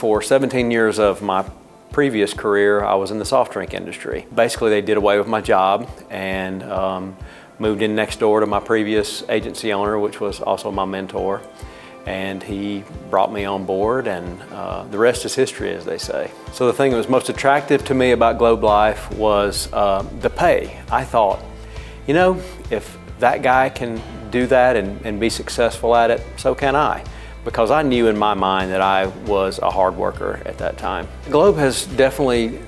for 17 years of my previous career, I was in the soft drink industry. Basically, they did away with my job and moved in next door to my previous agency owner, which was also my mentor. And he brought me on board, and the rest is history, as they say. So the thing that was most attractive to me about Globe Life was the pay. I thought, you know, if that guy can do that and be successful at it, so can I. Because I knew in my mind that I was a hard worker at that time. Globe has definitely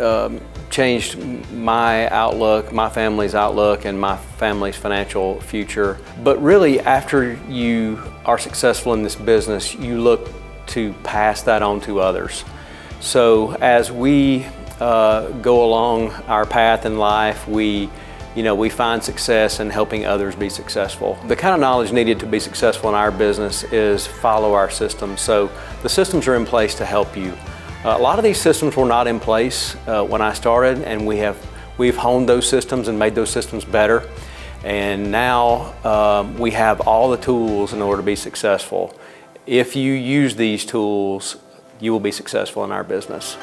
changed my outlook, my family's outlook, and my family's financial future. But really, after you are successful in this business, you look to pass that on to others. So as we go along our path in life, we find success in helping others be successful. The kind of knowledge needed to be successful in our business is follow our systems. So the systems are in place to help you. A lot of these systems were not in place when I started, and we've honed those systems and made those systems better. And now we have all the tools in order to be successful. If you use these tools, you will be successful in our business.